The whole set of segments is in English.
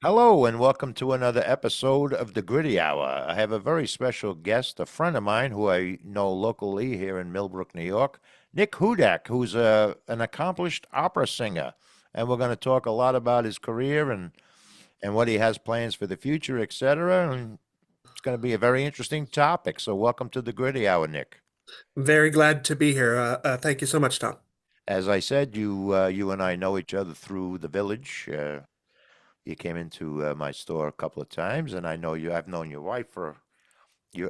Hello and welcome to another episode of the Gritty Hour. I have a very special guest, a friend of mine who I know locally here in Millbrook, New York, Nick Hudak, who's an accomplished opera singer. And we're going to talk a lot about his career and what he has plans for the future, etc. And it's going to be a very interesting topic. So welcome to the Gritty Hour, Nick. Very glad to be here. Thank you so much, Tom. As I said, you and I know each other through the village. You came into my store a couple of times, and I know you. I've known your wife for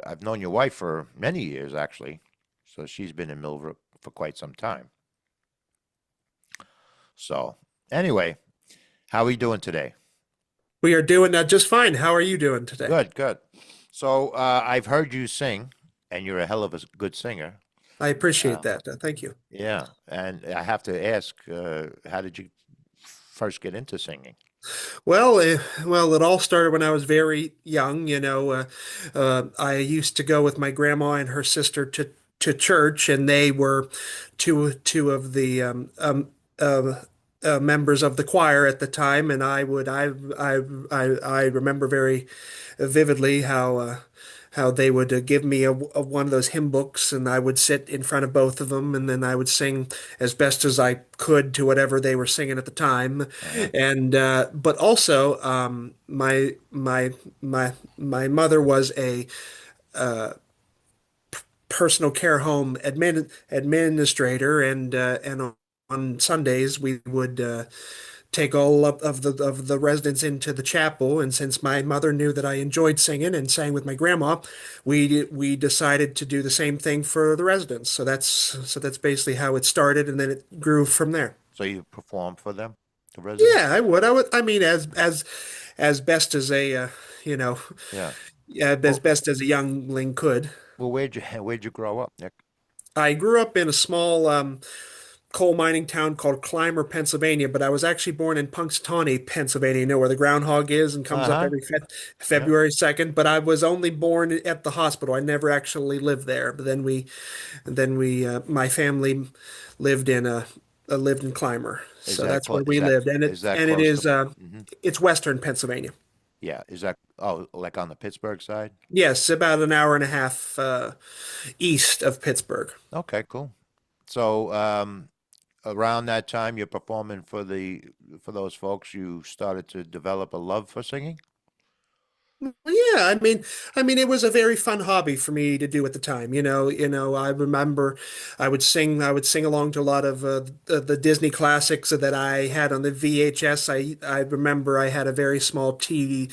I've known your wife for many years, actually. So she's been in Millbrook for quite some time. So anyway, how are you doing today? We are doing just fine. How are you doing today? Good, good. So I've heard you sing, and you're a hell of a good singer. I appreciate Uh, that. Thank you. yeah, and I have to ask, how did you first get into singing? Well, it all started when I was very young. I used to go with my grandma and her sister to church, and they were two of the members of the choir at the time. And I remember very vividly how they would give me a one of those hymn books, and I would sit in front of both of them, and then I would sing as best as I could to whatever they were singing at the time. Uh-huh. And but also, my mother was a personal care home administrator, and on Sundays we would take all of the residents into the chapel. And since my mother knew that I enjoyed singing and sang with my grandma, we decided to do the same thing for the residents. So that's basically how it started, and then it grew from there. So you performed for them, the Yeah, residents? I would. I mean, as best as a you know, Yeah. yeah, as Well, best as a youngling could. where'd you grow up, Nick? I grew up in a small coal mining town called Clymer, Pennsylvania, but I was actually born in Punxsutawney, Pennsylvania, you know where the groundhog is and comes up Uh-huh. every Yeah. February 2nd. But I was only born at the hospital. I never actually lived there. But my family lived in Clymer, Is so that that's close? where we lived, and Is that it close is to? Hmm. it's Western Pennsylvania. Yeah. Is that like on the Pittsburgh side? Yes, about an hour and a half east of Pittsburgh. Okay, cool. So around that time, you're performing for those folks. You started to develop a love for singing. Well, yeah, I mean, it was a very fun hobby for me to do at the time. I remember I would sing along to a lot of the Disney classics that I had on the VHS. I remember I had a very small TV,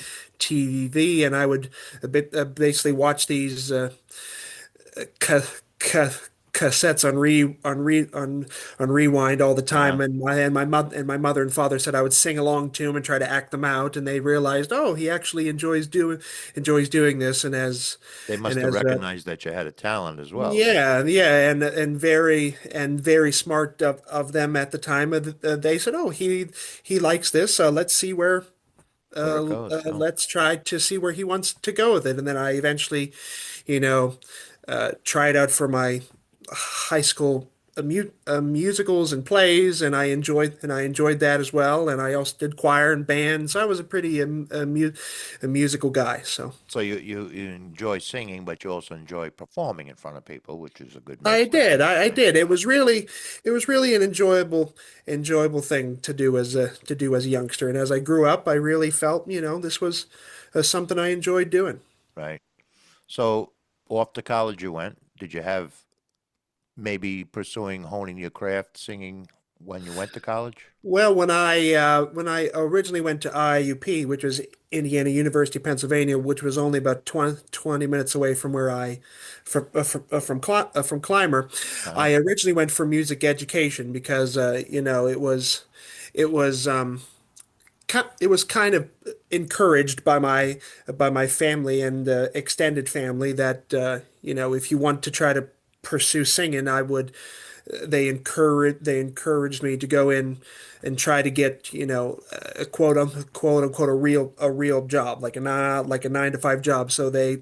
and I would basically watch these ca ca cassettes on rewind all the Uh-huh. time, and my mother and father said I would sing along to them and try to act them out, and they realized, oh, he actually enjoys doing this. They And must have as recognized that you had a talent as well. Yeah, yeah, and very smart of them at the time. They said, oh, he likes this, let's see Where it goes. let's try to see where he wants to go with it. And then I eventually, you know tried out for my high school musicals and plays, and I enjoyed that as well. And I also did choir and band, so I was a pretty a musical guy. So So you enjoy singing, but you also enjoy performing in front of people, which is a good I mix there. did, I Yeah. did. It was really an enjoyable thing to do as a youngster. And as I grew up, I really felt, this was something I enjoyed doing. Right. So off to college you went. Did you have maybe pursuing honing your craft singing when you went to college? Well, when I originally went to IUP, which was Indiana University, Pennsylvania, which was only about 20 minutes away from where I from Clymer, Uh-huh. I originally went for music education because it was kind of encouraged by my family and extended family that if you want to try to pursue singing, they encouraged me to go in and try to get a quote unquote a real job, like a 9 to 5 job. So they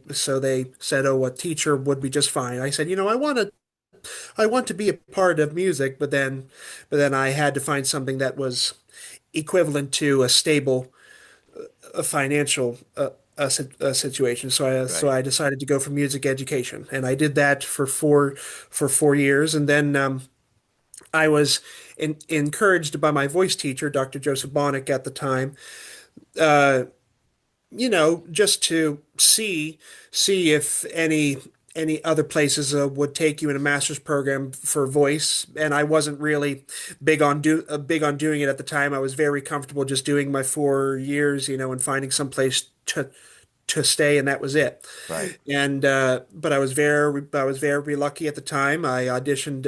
said, oh, a teacher would be just fine. I said, I want to be a part of music, but then I had to find something that was equivalent to a stable a financial situation. So Right. I decided to go for music education, and I did that for 4 years, and then I was encouraged by my voice teacher, Dr. Joseph Bonnick, at the time. Uh, just to see if any other places would take you in a master's program for voice. And I wasn't really big on doing it at the time. I was very comfortable just doing my 4 years, and finding some place to stay, and that was it. Right. And but I was very lucky at the time. I auditioned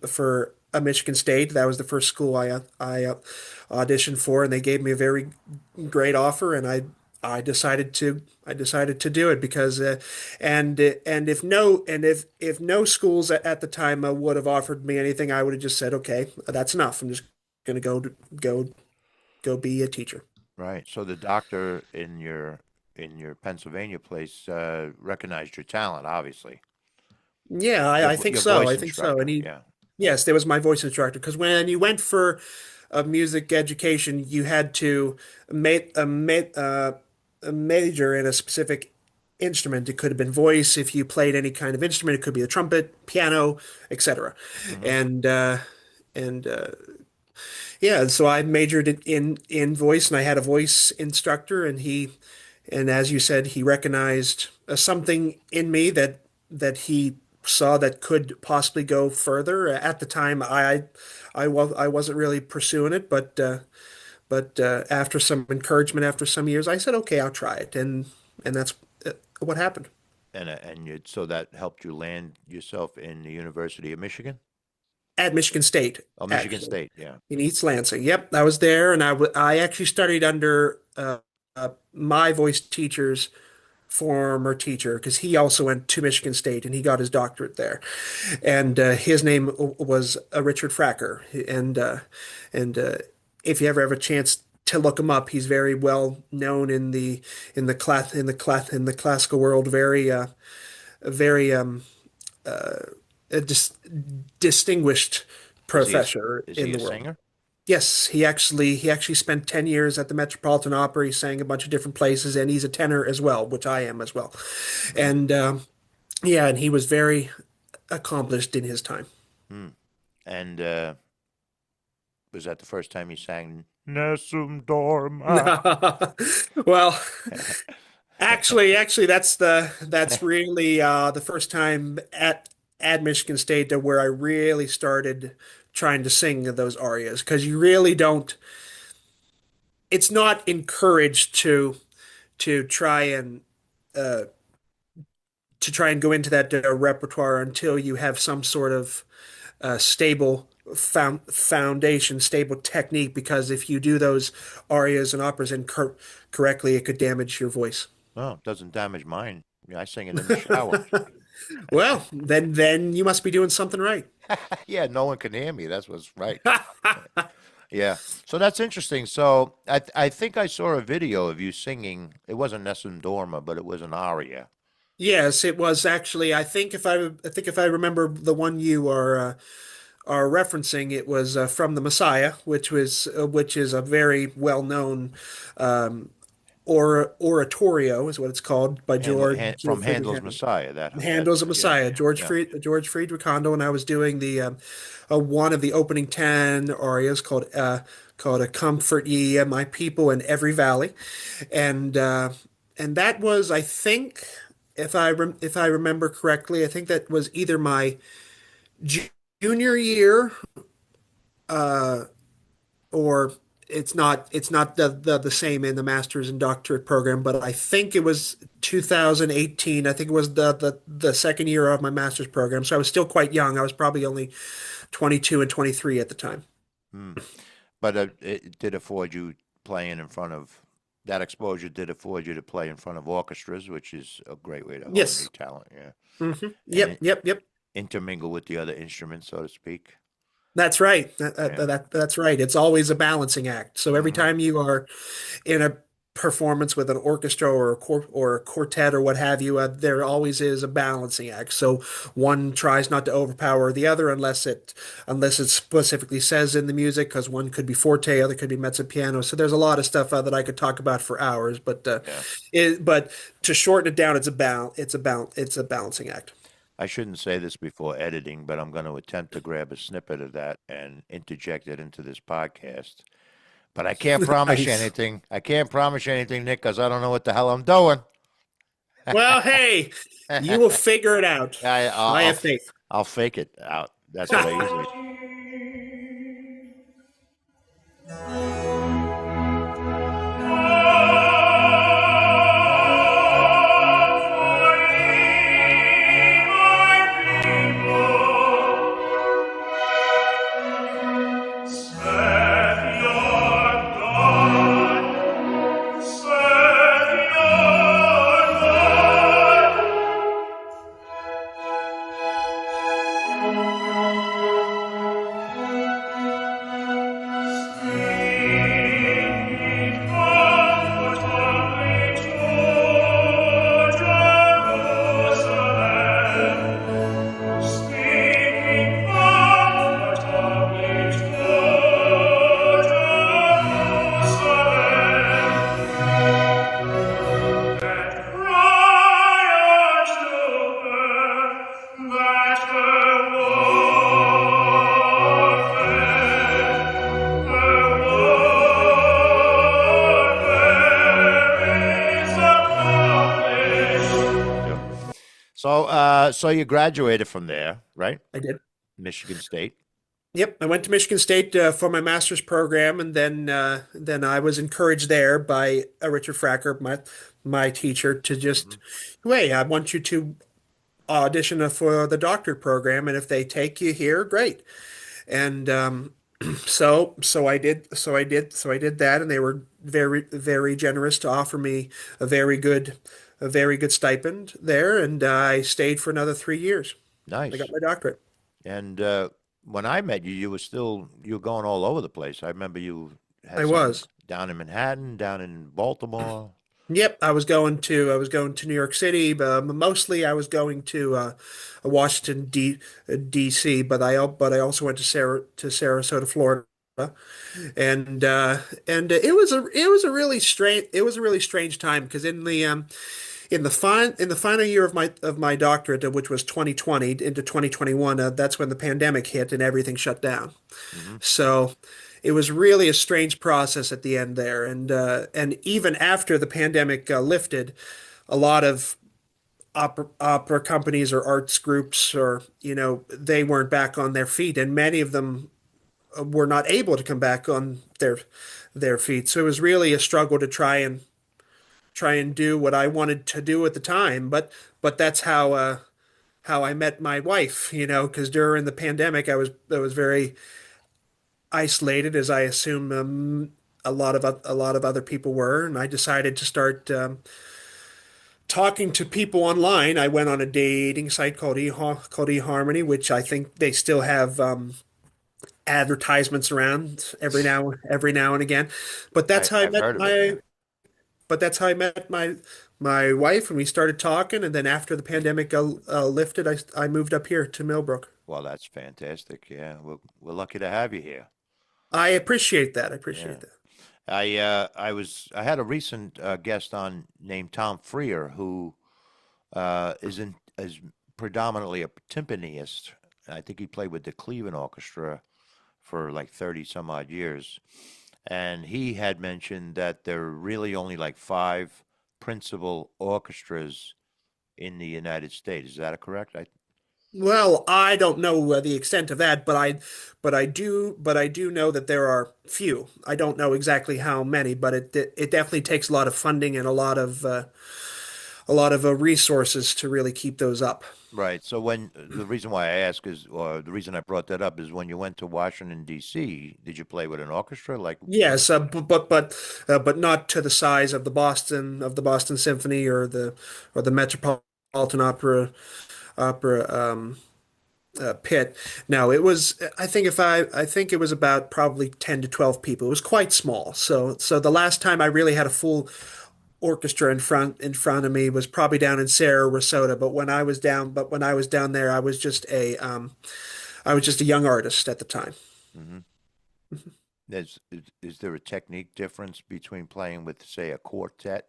for a Michigan State. That was the first school I auditioned for, and they gave me a very great offer, and I decided to do it because and if no schools at the time would have offered me anything, I would have just said, okay, that's enough. I'm just gonna go go be a teacher. Right. So the doctor in your Pennsylvania place recognized your talent, obviously. Yeah, I think Your so. voice I think so. And instructor. he, Yeah. yes, there was my voice instructor. Because when you went for a music education, you had to a major in a specific instrument. It could have been voice. If you played any kind of instrument, it could be a trumpet, piano, etc. Hmm. And yeah, so I majored in voice, and I had a voice instructor, and as you said, he recognized something in me that he saw that could possibly go further. At the time, I wasn't really pursuing it, but after some encouragement, after some years, I said, okay, I'll try it, and that's what happened And so that helped you land yourself in the University of Michigan? at Michigan State, Oh, Michigan actually. State. Yeah. In East Lansing. Yep, I was there, and I actually studied under my voice teacher's former teacher because he also went to Michigan State and he got his doctorate there, and his name was Richard Fracker, and if you ever have a chance to look him up, he's very well known in the classical world, very a distinguished Was he a professor is in he the a world. singer? Yes, he actually spent 10 years at the Metropolitan Opera. He sang a bunch of different places, and he's a tenor as well, which I am as well. Mm. And yeah, and he was very accomplished in his time. Mm. And was that the first time he sang Nessun Dorma? Well, actually, that's really the first time at Michigan State where I really started trying to sing those arias because you really don't. It's not encouraged to try and uh, go into that repertoire until you have some sort of stable foundation, stable technique. Because if you do those arias and operas correctly, it could damage your voice. Oh, it doesn't damage mine. Yeah, I sing it in the shower. Well, then you must be doing something right. Yeah, no one can hear me. That's what's right. Yeah. So that's interesting. So I think I saw a video of you singing. It wasn't Nessun Dorma, but it was an aria. Yes, it was actually. I think if I remember the one you are referencing, it was from the Messiah, which is a very well known oratorio, is what it's called by From George Friedrich Handel's Handel. Messiah. Handel's a Yeah, Messiah, yeah, yeah. George Friedrich Handel, and I was doing the one of the opening 10 arias called "A Comfort Ye My People in Every Valley," and that was, I think, if I remember correctly, I think that was either my ju- junior year uh, or it's not the same in the master's and doctorate program, but I think it was 2018. I think it was the second year of my master's program. So I was still quite young. I was probably only 22 and 23 at the time. Hmm. But it did afford you playing in front of that exposure did afford you to play in front of orchestras, which is a great way to hone your Yes. talent, yeah, and Yep, yep, yep. intermingle with the other instruments, so to speak. That's right. Yeah. That's right. It's always a balancing act. So every Hmm. time you are in a performance with an orchestra or or a quartet or what have you, there always is a balancing act. So one tries not to overpower the other unless it specifically says in the music, because one could be forte, other could be mezzo piano. So there's a lot of stuff that I could talk about for hours, Yeah. but to shorten it down, it's a balancing act. I shouldn't say this before editing, but I'm going to attempt to grab a snippet of that and interject it into this podcast. But I can't promise you Nice. anything. I can't promise you anything, Nick, because I don't know what the hell I'm doing. Well, hey, you will figure it out. I, I'll, I I'll, have faith. I'll fake it out. That's what I usually. Yeah. So you graduated from there, right? I did. Michigan State. Yep, I went to Michigan State for my master's program, and then I was encouraged there by Richard Fracker, my teacher, to Hmm. just, hey, I want you to audition for the doctorate program, and if they take you here, great. And so I did that, and they were very generous to offer me a a very good stipend there, and I stayed for another 3 years. I got Nice. my doctorate. And when I met you, you were going all over the place. I remember you I had some was. down in Manhattan, down in Baltimore. Yep, I was going to New York City, but mostly I was going to Washington D.C. But I also went to Sarasota, Florida, and it was a really strange time because in the final year of my doctorate, which was 2020 into 2021, that's when the pandemic hit and everything shut down. Hmm. So it was really a strange process at the end there, and even after the pandemic lifted, a lot of opera companies or arts groups or they weren't back on their feet, and many of them were not able to come back on their feet. So it was really a struggle to try and do what I wanted to do at the time, but that's how I met my wife, because during the pandemic I was very isolated, as I assume a lot of other people were, and I decided to start talking to people online. I went on a dating site called eHarmony, which I think they still have advertisements around every now and again. But that's how I I've met heard of it. Yeah. my wife, and we started talking. And then after the pandemic lifted, I moved up here to Millbrook. Well, that's fantastic. Yeah, we're lucky to have you here. I appreciate that. I Yeah. appreciate that. I had a recent guest on named Tom Freer who is predominantly a timpaniist. I think he played with the Cleveland Orchestra for like 30 some odd years. And he had mentioned that there are really only like five principal orchestras in the United States. Is that correct? Well, I don't know the extent of that, but I do know that there are few. I don't know exactly how many, but it definitely takes a lot of funding and a lot of resources to really keep those up. Right. So when the reason why I ask is, or the reason I brought that up is when you went to Washington D.C., did you play with an orchestra? Like, Yes, but not to the size of the Boston Symphony or the Metropolitan Opera. pit. No, it was. I think if I think it was about probably 10 to 12 people. It was quite small. So the last time I really had a full orchestra in front of me was probably down in Sarasota. But when I was down there, I was just a young artist at the time. Hmm. Is there a technique difference between playing with, say, a quartet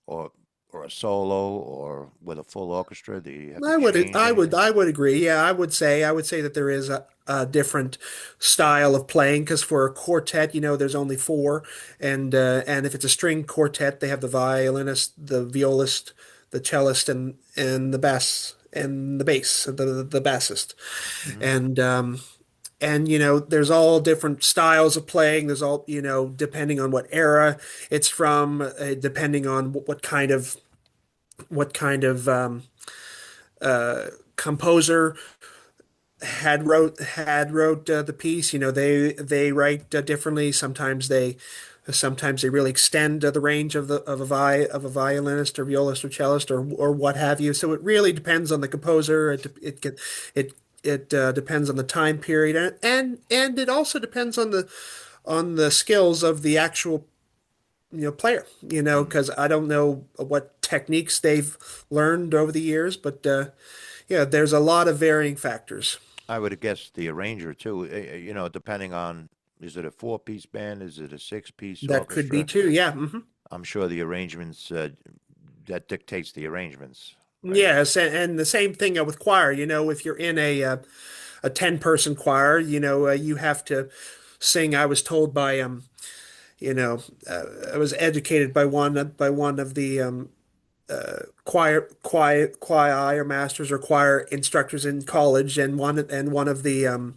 or or a solo or with a full orchestra? Do you have to change anything? I would agree. Yeah, I would say that there is a different style of playing because for a quartet, there's only four, and if it's a string quartet, they have the violinist, the violist, the cellist, and the bass, the bassist, Hmm. and there's all different styles of playing. There's all depending on what era it's from, depending on what kind of composer had wrote the piece. They write differently. Sometimes they really extend the range of a violinist or violist or cellist or what have you. So it really depends on the composer. It depends on the time period, and it also depends on the skills of the actual player. Hmm. Because I don't know what techniques they've learned over the years, but yeah, there's a lot of varying factors. I would have guessed the arranger too. Depending on, is it a four-piece band? Is it a six-piece That could be orchestra? too. Yeah. Hmm. I'm sure the arrangements that dictates the arrangements, right? Yes, and the same thing with choir. If you're in a 10-person choir, you have to sing. I was told by you know, I was educated by one of the choir masters or choir instructors in college, and one of the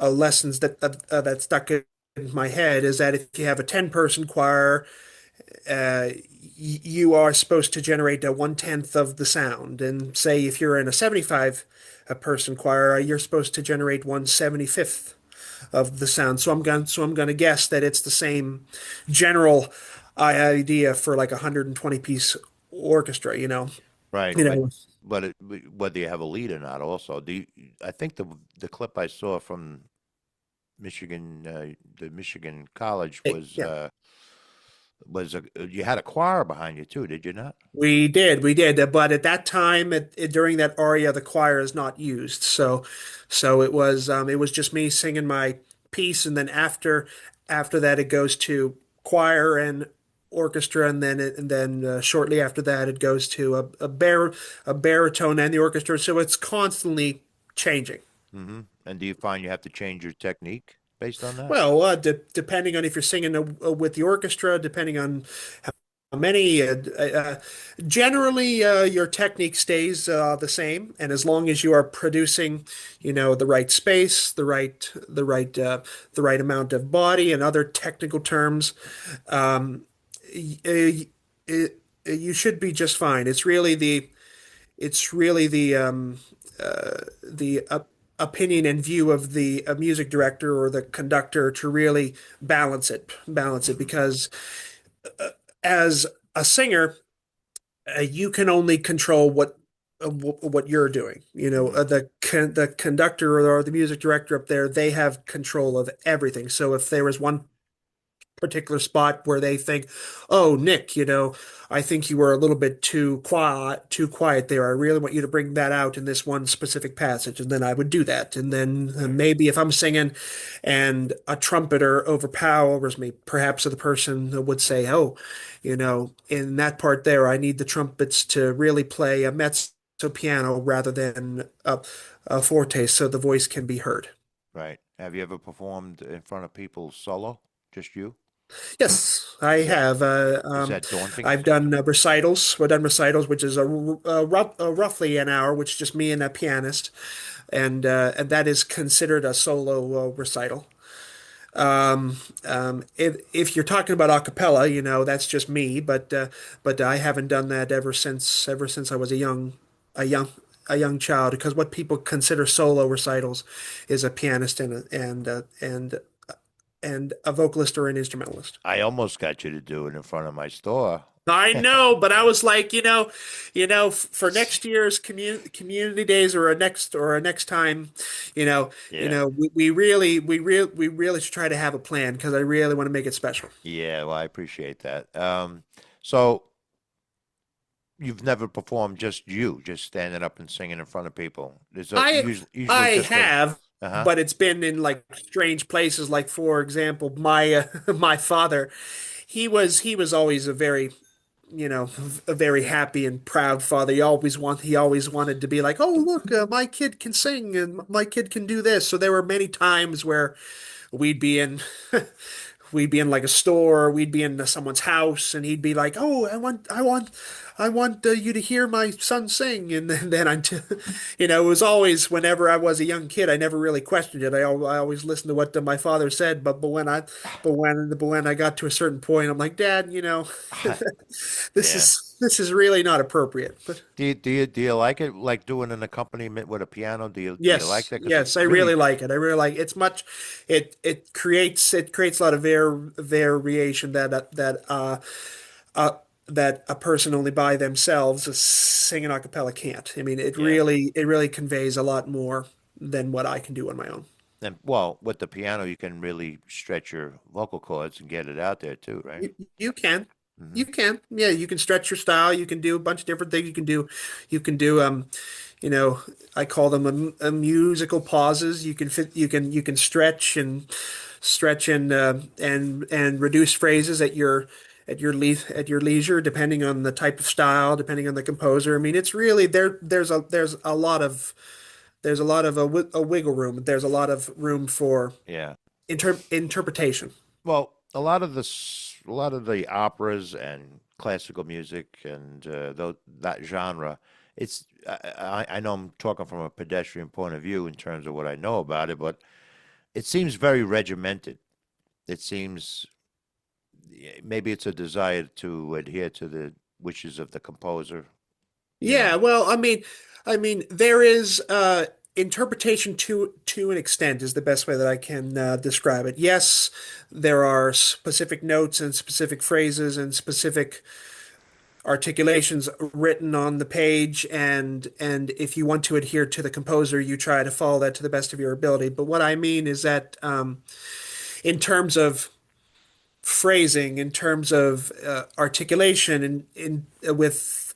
lessons that stuck in my head is that if you have a 10-person choir, you are supposed to generate a 1/10 of the sound. And say if you're in a 75 person choir, you're supposed to generate 1/75th of the sound. So I'm going to guess that it's the same general idea for like a 120 piece orchestra. Right, You but know, whether you have a lead or not, also, I think the clip I saw from Michigan, the Michigan College yeah. was you had a choir behind you too, did you not? We did. But at that time, during that aria, the choir is not used. So it was just me singing my piece, and then after that, it goes to choir and orchestra, and then shortly after that, it goes to a baritone and the orchestra. So it's constantly changing. Hmm. And do you find you have to change your technique based on that? Well, depending on if you're singing with the orchestra, depending on many, generally, your technique stays the same, and as long as you are producing, the right space, the right amount of body, and other technical terms, y- you should be just fine. It's really the opinion and view of the music director or the conductor to really balance it, Hmm. because as a singer, you can only control what you're doing. Hmm. The conductor or the music director up there, they have control of everything. So if there was one particular spot where they think, "Oh, Nick, I think you were a little bit too quiet there. I really want you to bring that out in this one specific passage," and then I would do that. And then Right. maybe if I'm singing and a trumpeter overpowers me, perhaps the person would say, "Oh, in that part there, I need the trumpets to really play a mezzo piano rather than a forte, so the voice can be heard." Right. Have you ever performed in front of people solo? Just you? Yes, I Is that have. is that daunting? I've done recitals. We've done recitals, which is roughly an hour, which is just me and a pianist, and that is considered a solo recital. If you're talking about a cappella, that's just me. But I haven't done that ever since I was a young a young child. Because what people consider solo recitals is a pianist and a vocalist or an instrumentalist. I almost got you to do it in front of my store. I know, but I was like, for next year's community days or a next time, Yeah. we really should try to have a plan because I really want to make it special. Yeah, well, I appreciate that. So you've never performed just you, just standing up and singing in front of people. There's a I usually I just a have, uh-huh. but it's been in like strange places. Like for example, my my father, he was always a very a very happy and proud father. He always wanted to be like, oh look, my kid can sing and my kid can do this. So there were many times where we'd be in we'd be in like a store, we'd be in someone's house, and he'd be like, "Oh, I want you to hear my son sing." And then it was always whenever I was a young kid, I never really questioned it. I always listened to what my father said. But when I got to a certain point, I'm like, Dad, Yeah. this is really not appropriate. But Do you like it like doing an accompaniment with a piano? Do you like yes, that? Because it's yes, I really really like it. I really like it's much. It creates a lot of variation uh, that a person only by themselves singing a cappella can't. I mean, yeah. it really conveys a lot more than what I can do on my own. And well, with the piano you can really stretch your vocal cords and get it out there too, right? You can. Hmm. You can. Yeah, you can stretch your style. You can do a bunch of different things. You can do, you know, I call them a musical pauses. You can stretch and reduce phrases at your leisure, depending on the type of style, depending on the composer. I mean, it's really there's a lot of a wiggle room. There's a lot of room for Yeah. interpretation. Well, a lot of the operas and classical music and that genre, I know I'm talking from a pedestrian point of view in terms of what I know about it, but it seems very regimented. It seems maybe it's a desire to adhere to the wishes of the composer, you Yeah, know. well, I mean, there is interpretation to an extent is the best way that I can describe it. Yes, there are specific notes and specific phrases and specific articulations written on the page, and if you want to adhere to the composer, you try to follow that to the best of your ability. But what I mean is that in terms of phrasing, in terms of articulation, and in with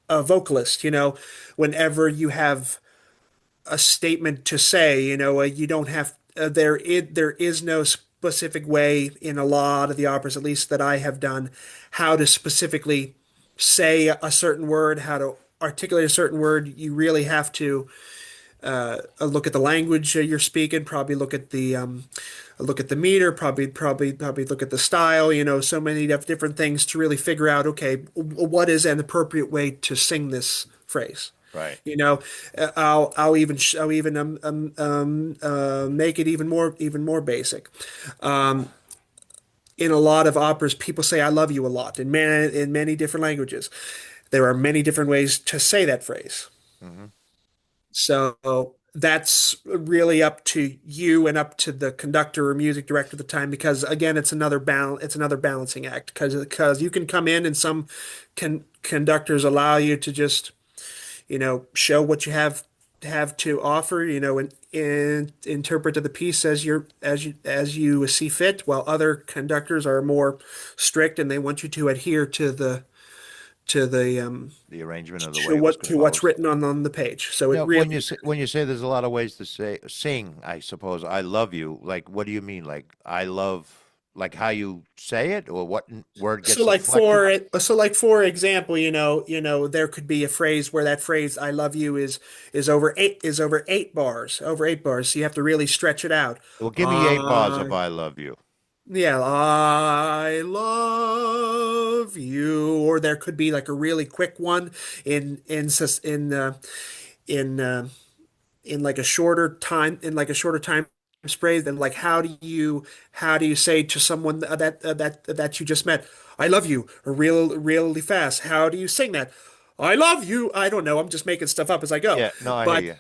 a vocalist, whenever you have a statement to say, you don't have there is no specific way in a lot of the operas, at least that I have done, how to specifically say a certain word, how to articulate a certain word. You really have to look at the language you're speaking, probably look at the meter, probably look at the style, so many different things to really figure out, okay, what is an appropriate way to sing this phrase. Right. You know, I'll even make it even more basic. In a lot of operas, people say "I love you" a lot in many different languages. There are many different ways to say that phrase. Hmm. So that's really up to you and up to the conductor or music director at the time, because again, it's another balancing act, because you can come in and some conductors allow you to just show what you have to offer, and interpret to the piece as you see fit, while other conductors are more strict and they want you to adhere to the The arrangement of the way it was to what's composed. written on the page. So it Now, really when you say there's a lot of ways to say sing, I suppose I love you. Like, what do you mean? Like, I love, like how you say it, or what word gets inflected? for example, there could be a phrase where that phrase "I love you" is over 8 bars, over 8 bars. So you have to really stretch it out. Well, give me 8 bars of I "I love you." Yeah, I love you. Or there could be like a really quick one in sus- in like a shorter time sprays. Then like how do you say to someone that you just met, "I love you," or really fast? How do you sing that? "I love you." I don't know. I'm just making stuff up as I go. Yeah, no, I hear But you.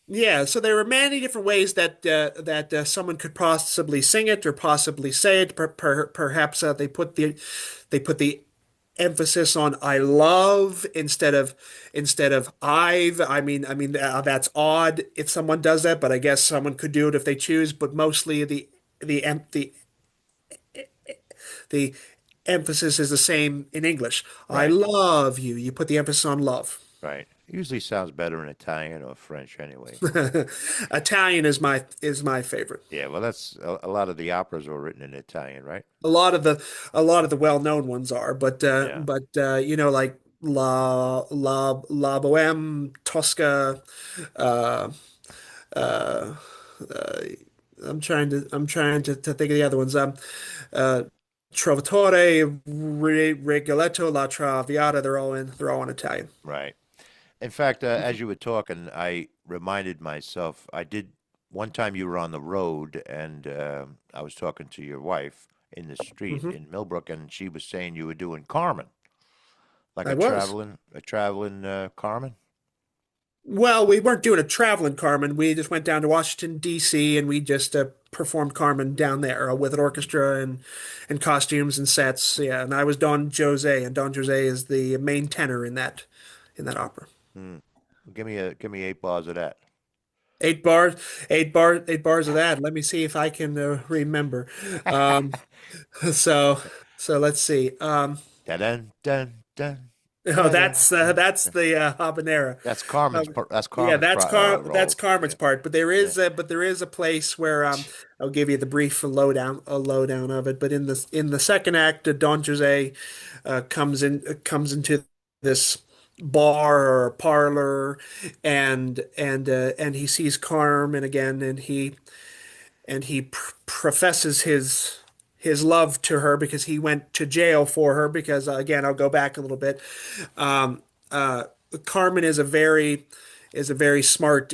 yeah, so there are many different ways that someone could possibly sing it or possibly say it. Perhaps they put the emphasis on I love instead of I've. That's odd if someone does that, but I guess someone could do it if they choose. But mostly the em- the emphasis is the same in English. I Right, love you. You put the emphasis on love. right. Usually sounds better in Italian or French anyway. Italian is my favorite. Yeah, well, that's a lot of the operas were written in Italian, right? A lot of the well-known ones are, Yeah, like La Boheme, Tosca, uh, uh, uh, to think of the other ones. Uh, Trovatore, Rigoletto, La Traviata, they're all in Italian. right. In fact, as you were talking, I reminded myself, I did one time you were on the road and I was talking to your wife in the street Hmm. in Millbrook, and she was saying you were doing Carmen, like I was. a traveling Carmen. Well, we weren't doing a traveling Carmen. We just went down to Washington, D.C., and we just performed Carmen down there with an orchestra and costumes and sets. Yeah, and I was Don Jose, and Don Jose is the main tenor in that opera. Hmm. Give me 8 bars of that. 8 bars, 8 bars of that. Let me see if I can remember. Um, so so let's see. Dun dun dun dun Oh, dun. that's the habanera. That's Yeah, Carmen's That's role. Carmen's Yeah, part, but yeah. there is a place where I'll give you the brief lowdown of it. But in the second act, Don Jose comes into this bar or parlor, and he sees Carmen again, and he professes his love to her because he went to jail for her. Because again, I'll go back a little bit. Um, uh, Carmen is a very smart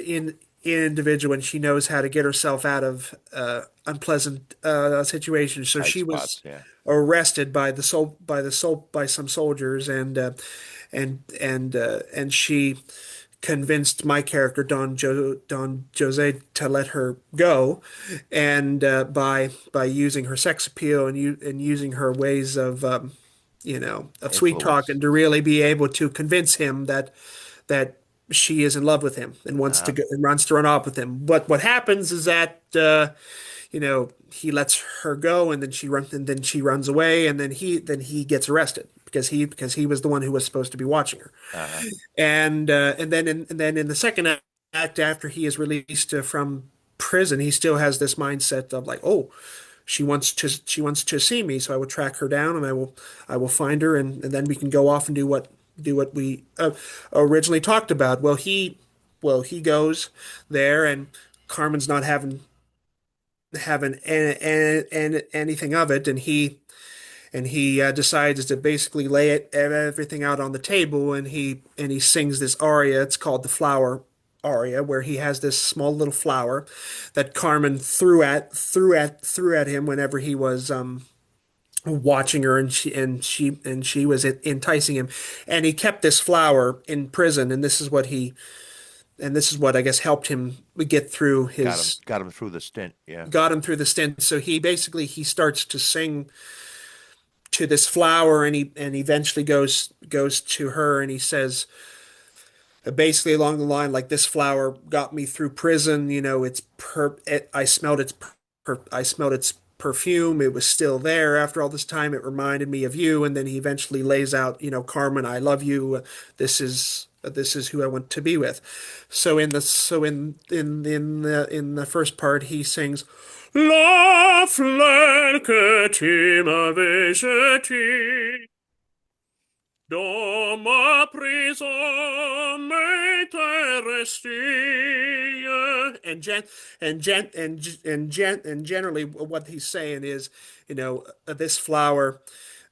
individual, and she knows how to get herself out of unpleasant situations. So Tight she was spots. Yeah. arrested by some soldiers, and she convinced my character Don Jose to let her go, and by using her sex appeal and using her ways of of sweet talk, Influence. and to really be able to convince him that she is in love with him and Uh-huh. wants to run off with him. But what happens is that he lets her go, and then she runs away, and then he gets arrested because he was the one who was supposed to be watching her. Uh-huh. And then in the second act, after he is released from prison, he still has this mindset of like, oh, she wants to see me, so I will track her down, and I will find her, and then we can go off and do what we originally talked about. He goes there, and Carmen's not having anything of it, and he decides to basically lay everything out on the table, and he sings this aria. It's called the flower aria, where he has this small little flower that Carmen threw at him whenever he was watching her, and she was enticing him, and he kept this flower in prison, and this is what I guess helped him get through his Got him through the stint. Yeah. got him through the stint. So he starts to sing to this flower, and eventually goes to her, and he says basically along the line like, this flower got me through prison. I smelled its perfume. It was still there after all this time. It reminded me of you. And then he eventually lays out, Carmen, I love you. This is who I want to be with. So in the first part, he sings, La fleur que tu m'avais jetée dans ma prison m'était restée. And generally, what he's saying is, this flower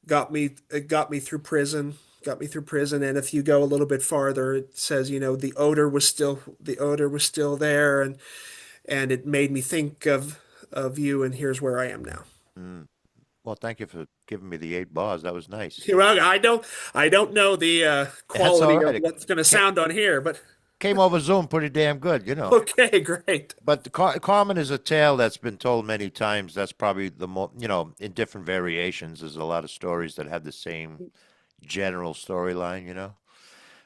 got me through prison. Got me through prison, and if you go a little bit farther, it says, the odor was still there, and it made me think of you, and here's where I am now. Mm. Well, thank you for giving me the 8 bars. That was nice. Well, I don't know the That's all quality of right. what's going to It sound on here, but came over Zoom pretty damn good, you know. okay, great. But Carmen is a tale that's been told many times. That's probably the more, in different variations. There's a lot of stories that have the same general storyline,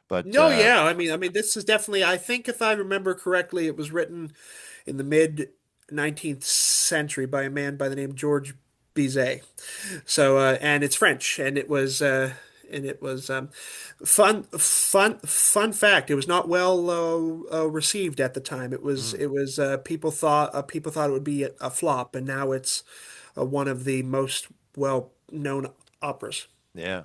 But No, yeah. I mean, this is definitely. I think if I remember correctly, it was written in the mid 19th century by a man by the name George Bizet. So, and it's French, and it was fun fact. It was not well received at the time. mm, It was people thought it would be a flop, and now it's one of the most well known operas. yeah.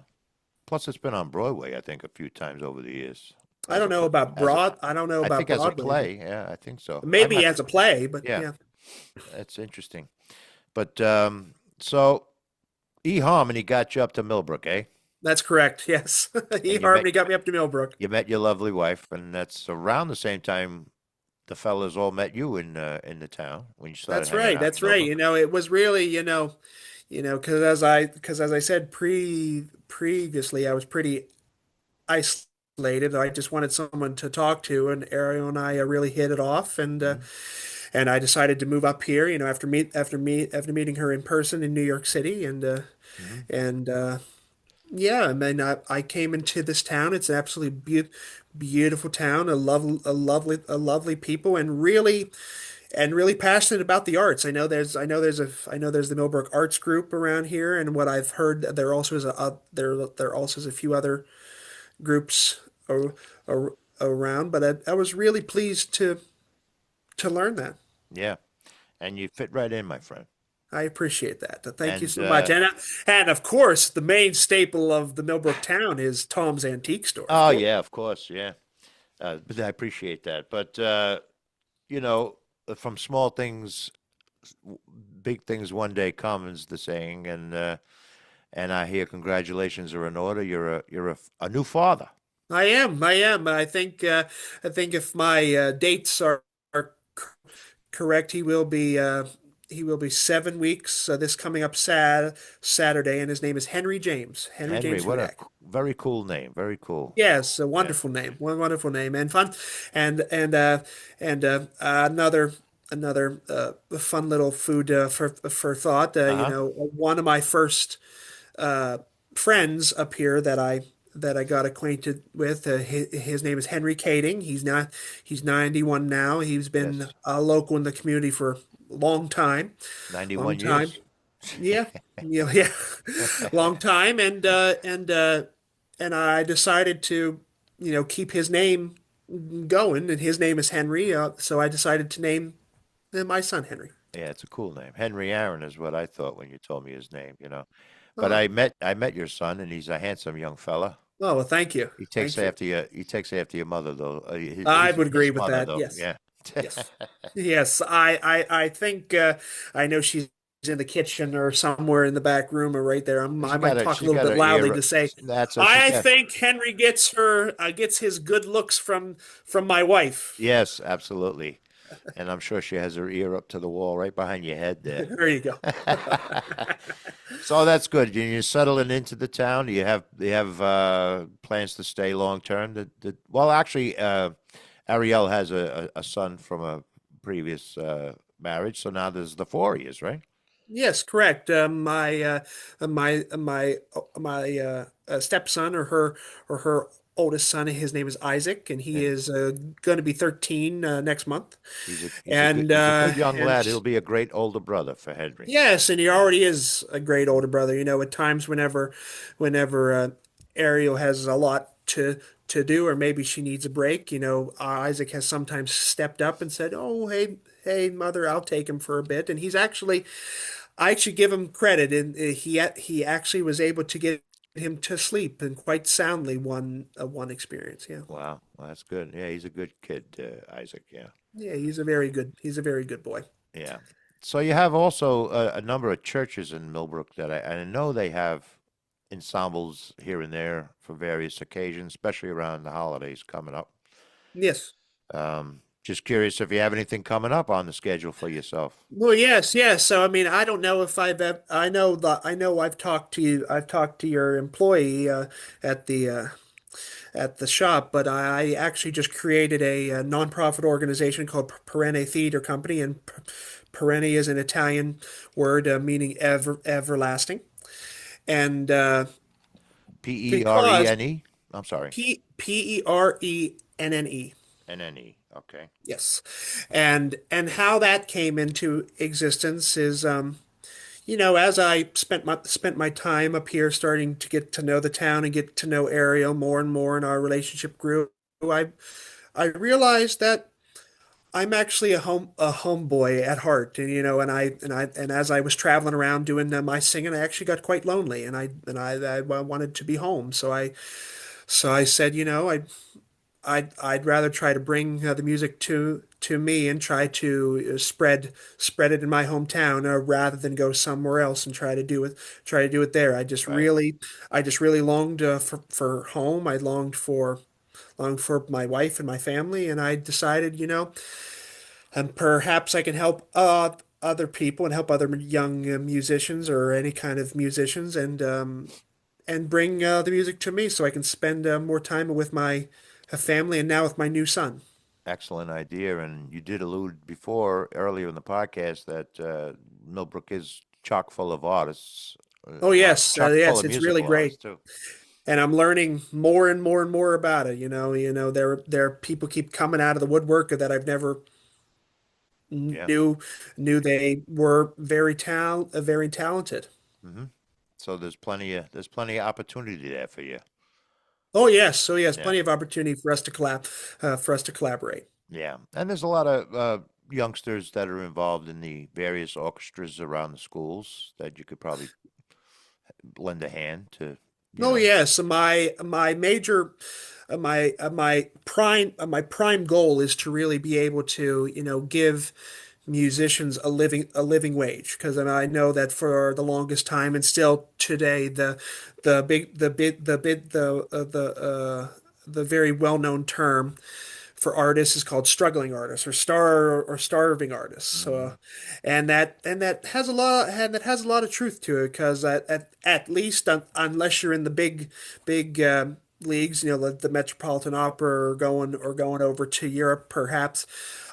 Plus, it's been on Broadway, I think, a few times over the years I don't know about as a Broad. I don't know I about think as a Broadway, but play. Yeah, I think so. I'm maybe not. as a play. But Yeah, yeah, that's interesting. But so eHarmony got you up to Millbrook, eh? that's correct. Yes, he And you met Harmony got me up to Millbrook. your lovely wife, and that's around the same time the fellas all met you in the town when you started That's hanging right. out in That's right. Millbrook. It was really, because as I said previously, I was pretty isolated. I just wanted someone to talk to, and Ariel and I really hit it off, Mm-hmm. and I decided to move up here. After meeting her in person in New York City, Mm-hmm. and yeah, I mean, I came into this town. It's an absolutely beautiful town, a lovely people, and really passionate about the arts. I know there's the Millbrook Arts Group around here, and what I've heard, there also is a few other groups ar around. But I was really pleased to learn that. Yeah, and you fit right in, my friend. I appreciate that. Thank you And so much. And of course, the main staple of the Millbrook town is Tom's Antique Store. Of oh course. yeah, of course, yeah. But I appreciate that. But you know, from small things, big things one day come is the saying, and I hear congratulations are in order. You're a new father. I am. I am. I think if my dates are correct, he will be 7 weeks this coming up Saturday, and his name is Henry James. Henry Henry, James what a Hudak. very cool name. Very cool. Yes, a Yeah. wonderful name. One wonderful name and fun, and and uh, and another fun little food for thought. Uh-huh. One of my first uh, friends up here that I got acquainted with. His name is Henry Kading. He's 91 now. He's been Yes. a local in the community for a long 91 time. years. Yeah, yeah, long time. And I decided to keep his name going, and his name is Henry. So I decided to name my son Henry. Yeah, it's a cool name. Henry Aaron is what I thought when you told me his name. But Oh, I met your son, and he's a handsome young fella. oh, well, thank you, thank you. He takes after your mother though. I His would agree with mother that. though. Yes. Yeah. Yes. Yes. I think I know she's in the kitchen or somewhere in the back room or right there. I might talk a She's little got bit her loudly ear. to say, That's what she's I got. think Henry gets his good looks from my wife. Yes, absolutely. And I'm sure she has her ear up to the wall right behind your head there. There you go. So that's good. You're settling into the town. Do you have plans to stay long term? Well, actually, Ariel has a son from a previous marriage, so now there's the four of yous, right? Yes, correct. My stepson or her oldest son, his name is Isaac, and he Yeah. is going to be 13 next month. He's a good young And lad. He'll be a great older brother for Henry. yes, and he Yeah. already is a great older brother. At times whenever Ariel has a lot to do, or maybe she needs a break, Isaac has sometimes stepped up and said, "Oh, hey, mother, I'll take him for a bit." And I should give him credit, and he actually was able to get him to sleep and quite soundly one experience. Yeah, Wow. Well, that's good. Yeah, he's a good kid, Isaac. Yeah. yeah, he's a very good boy. Yeah. So you have also a number of churches in Millbrook that I know they have ensembles here and there for various occasions, especially around the holidays coming up. Yes. Just curious if you have anything coming up on the schedule for yourself. Well, yes, yes. So, I mean, I don't know if I know I've talked to your employee at at the shop, but I actually just created a nonprofit organization called Perenne Theater Company, and Perenne is an Italian word meaning everlasting. And because P-E-R-E-N-E? I'm sorry. Perenne. N-N-E. Okay. Yes. And how that came into existence is as I spent my time up here starting to get to know the town and get to know Ariel more and more and our relationship grew, I I realized that I'm actually a homeboy at heart, and as I was traveling around doing my singing, I actually got quite lonely, and I wanted to be home. So I said, I'd rather try to bring the music to me and try to spread it in my hometown, rather than go somewhere else and try to do it there. Right. I just really longed for home. I longed for my wife and my family, and I decided, and perhaps I can help other people and help other young musicians or any kind of musicians, and bring the music to me so I can spend more time with my family and now with my new son. Excellent idea. And you did allude before, earlier in the podcast, that Millbrook is chock full of artists, Oh yes, chock full yes, of it's really musical great, artists too. and I'm learning more and more and more about it. There people keep coming out of the woodwork that I've never Yeah. knew they were very talented. Hmm. So there's plenty of opportunity there for you. Oh yes, Yeah. plenty of opportunity for us to collaborate. Yeah. And there's a lot of youngsters that are involved in the various orchestras around the schools that you could probably lend a hand to, you Oh know. yes, my major my prime goal is to really be able to give musicians a living wage, because I know that for the longest time and still today the very well-known term for artists is called struggling artists or starving artists. Hmm. And that has a lot of truth to it, because at least unless you're in the big leagues, the Metropolitan Opera, or going over to Europe, perhaps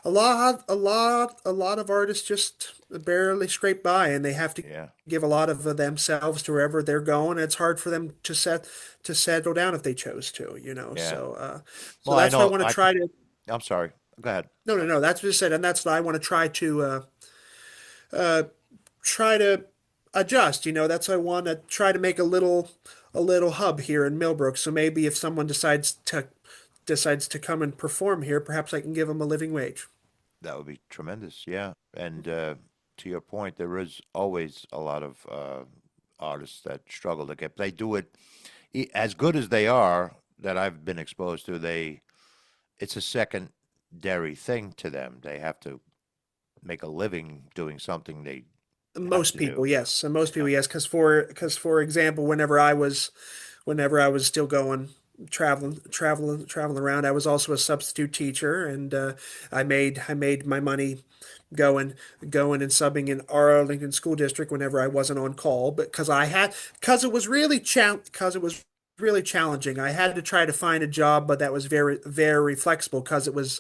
a lot of artists just barely scrape by, and they have to Yeah. give a lot of themselves to wherever they're going. It's hard for them to settle down if they chose to, Yeah. so Well, I that's why I know want to try to. I'm sorry. Go ahead. No, no, no. That's what I said, and that's what I want to uh, try to adjust. That's why I want to try to make a little hub here in Millbrook. So maybe if someone decides to come and perform here, perhaps I can give them a living wage. That would be tremendous. Yeah. And to your point, there is always a lot of artists that struggle to get. They do it as good as they are that I've been exposed to. It's a secondary thing to them. They have to make a living doing something they have Most to do. people, yes, and most Yeah. people, yes, because for example, whenever I was still going traveling around, I was also a substitute teacher, and I made my money going going and subbing in Arlington School District whenever I wasn't on call, but because it was really challenging. I had to try to find a job, but that was very very flexible, because it was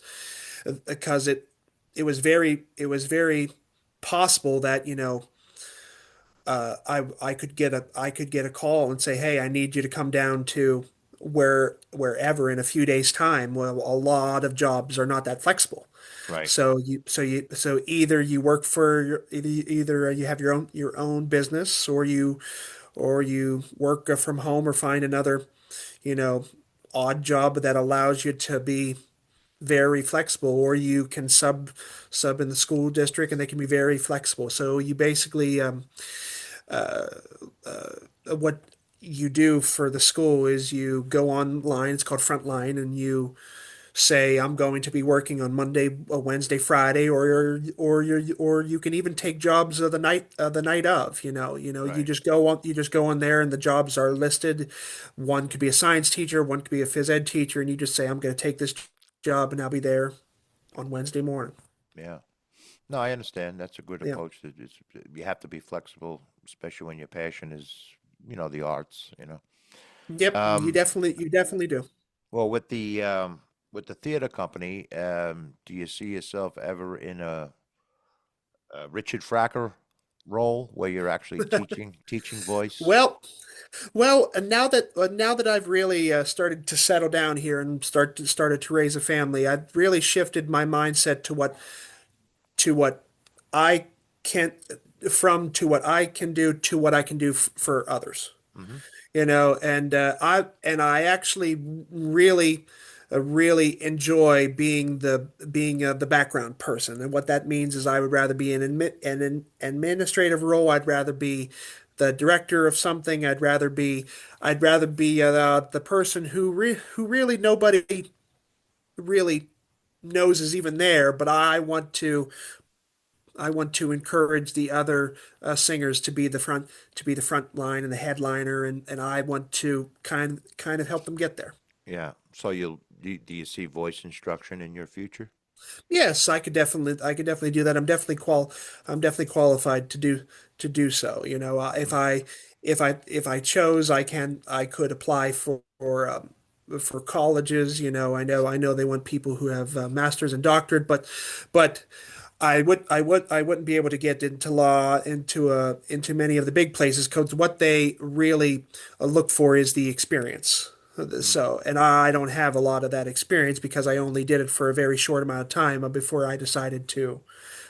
very possible that I could get a call and say, "Hey, I need you to come down to wherever in a few days' time." Well, a lot of jobs are not that flexible. Right. So either you work for either you have your own business, or you work from home, or find another you know odd job that allows you to be very flexible, or you can sub in the school district, and they can be very flexible. So you basically what you do for the school is you go online. It's called Frontline, and you say, I'm going to be working on Monday, Wednesday, Friday, or you can even take jobs of the night of. You Right. just go on there, and the jobs are listed. One could be a science teacher, one could be a phys ed teacher, and you just say, I'm going to take this job, and I'll be there on Wednesday morning. Yeah. No, I understand. That's a good Yeah. approach. You have to be flexible, especially when your passion is, the arts, Yep, you Um, definitely do. well, with the theater company, do you see yourself ever in a Richard Fracker? role where you're actually teaching voice? Well, and now that I've really started to settle down here and started to raise a family, I've really shifted my mindset to what I can to what I can do to what I can do for others. Hmm. And I actually really enjoy being the background person. And what that means is I would rather be in an administrative role. I'd rather be the director of something. I'd rather be the person who really nobody really knows is even there, but I want to encourage the other singers to be the front line and the headliner, and I want to kind of help them get there. Yeah. So do you see voice instruction in your future? Yes, I could definitely do that. I'm definitely qualified to do so. Mm. If I chose, I could apply for colleges. I know they want people who have masters and doctorate, but I wouldn't be able to get into law into many of the big places because what they really look for is the experience. Mm. And I don't have a lot of that experience because I only did it for a very short amount of time before I decided to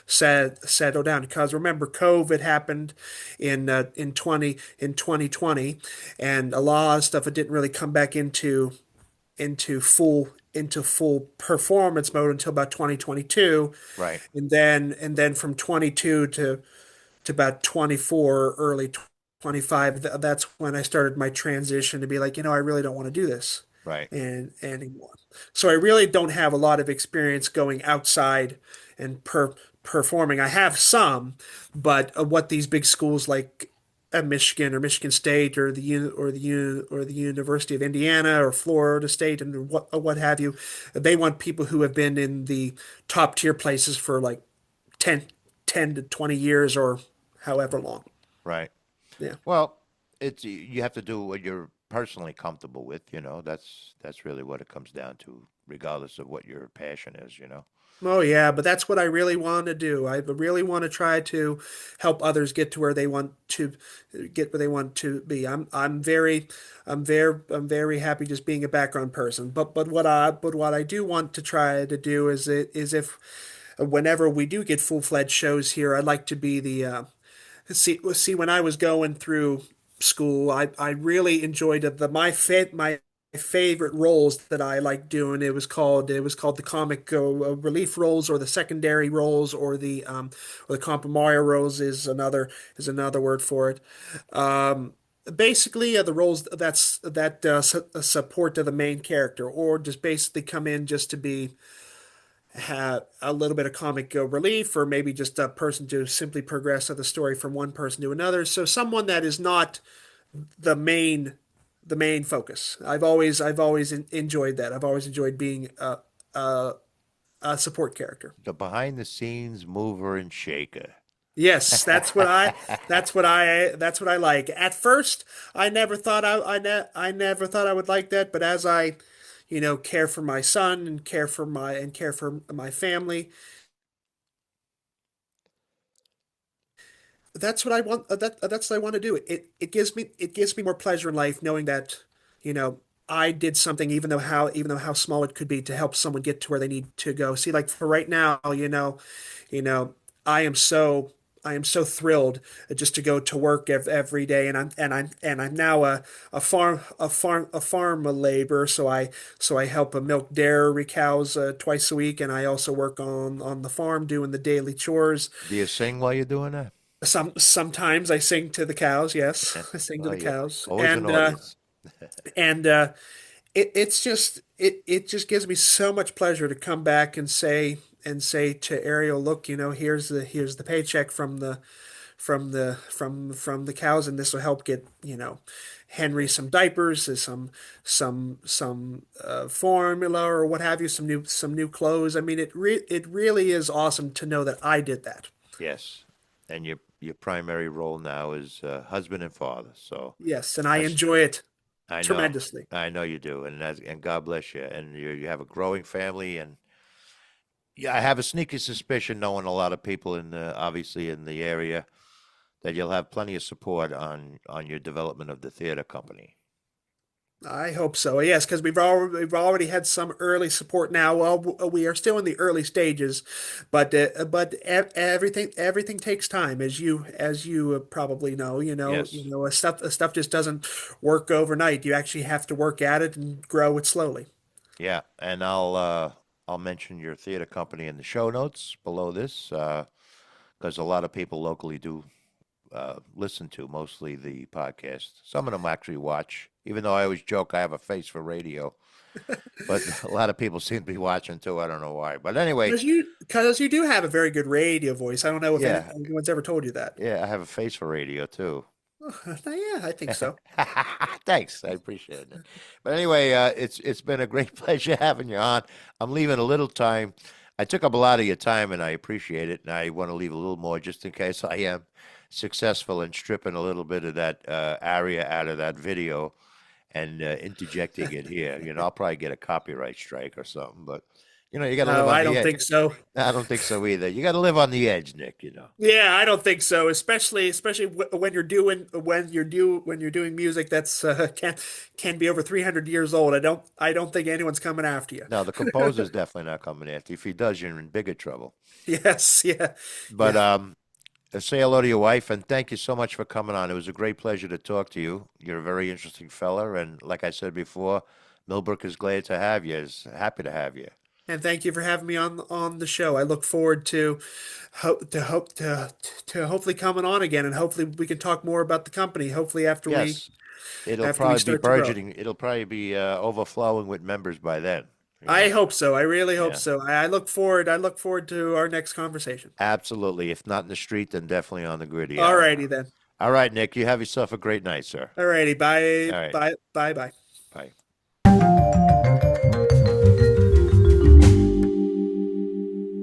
settle down. Because remember, COVID happened in 2020, and a lot of stuff it didn't really come back into full performance mode until about 2022, Right. and then from 22 to about 24, early 25, that's when I started my transition to be like, I really don't want to do this Right. and anymore. So I really don't have a lot of experience going outside and performing. I have some, but what these big schools like at Michigan or Michigan State or the University of Indiana or Florida State and what have you, they want people who have been in the top tier places for like 10, 10 to 20 years or however long. Right. Yeah. Well, you have to do what you're personally comfortable with, That's really what it comes down to, regardless of what your passion is. Oh yeah, but that's what I really want to do. I really want to try to help others get to where they want to get where they want to be. I'm very happy just being a background person. But what I do want to try to do is if whenever we do get full-fledged shows here, I'd like to be the see when I was going through school, I really enjoyed my favorite roles that I liked doing. It was called the comic relief roles or the secondary roles or the compromise roles is another word for it. Basically, the roles that support to the main character, or just basically come in just to be have a little bit of comic relief, or maybe just a person to simply progress of the story from one person to another. So someone that is not the main the main focus. I've always enjoyed that. I've always enjoyed being a, a support character. The behind the scenes mover and shaker. Yes, that's what I like. At first, I never thought I would like that, but as I, care for my son and care for my family, that's what I want. That's what I want to do. It gives me more pleasure in life knowing that, you know, I did something, even though how small it could be, to help someone get to where they need to go. See, like for right now, you know, I am so I am so thrilled just to go to work every day, and I'm now a farm laborer. So I help milk dairy cows twice a week, and I also work on the farm doing the daily chores. Do you sing while you're doing that? Sometimes I sing to the cows. Yes, I sing to Oh, the yeah. cows, Always an and audience. and it just gives me so much pleasure to come back and say to Ariel, look, here's the paycheck from the cows, and this will help get Henry Yeah. some diapers, some formula or what have you, some new clothes. I mean, it really is awesome to know that I did that. Yes. And your primary role now is husband and father. So Yes, and I that's enjoy it I know. tremendously. I know you do. And God bless you. And you have a growing family. And yeah, I have a sneaky suspicion, knowing a lot of people obviously in the area, that you'll have plenty of support on your development of the theater company. I hope so. Yes, because we've already had some early support now. Well, we are still in the early stages, but everything takes time, as you probably know. Yes. Stuff just doesn't work overnight. You actually have to work at it and grow it slowly. Yeah, and I'll mention your theater company in the show notes below this because a lot of people locally do listen to mostly the podcast. Some of them actually watch, even though I always joke I have a face for radio. But a lot of people seem to be watching too. I don't know why. But anyway, Because you do have a very good radio voice. I don't know if yeah, anyone's ever told you that. yeah, I have a face for radio too. Yeah, I think so. Thanks, I appreciate it. But anyway, it's been a great pleasure having you on. I'm leaving a little time. I took up a lot of your time, and I appreciate it. And I want to leave a little more just in case I am successful in stripping a little bit of that aria out of that video and interjecting it here. I'll probably get a copyright strike or something. But you got to live No, on I the don't edge. think so. I don't think so either. You got to live on the edge, Nick. Yeah, I don't think so. Especially when you're doing music that's can be over 300 years old. I don't think anyone's coming after you. Now the composer's definitely not coming after you. If he does, you're in bigger trouble. Yes, yeah, But yeah. say hello to your wife and thank you so much for coming on. It was a great pleasure to talk to you. You're a very interesting fella, and like I said before, Millbrook is glad to have you. Is happy to have you. And thank you for having me on the show. I look forward to hopefully coming on again, and hopefully we can talk more about the company. Hopefully after we Yes, it'll after we probably be start to grow. burgeoning. It'll probably be overflowing with members by then. You I know. hope so. I really hope Yeah, so. I look forward to our next conversation. absolutely. If not in the street, then definitely on the gritty All hour. righty then. All right, Nick. You have yourself a great night, sir. All righty. All Bye. right. Bye. Bye. Bye.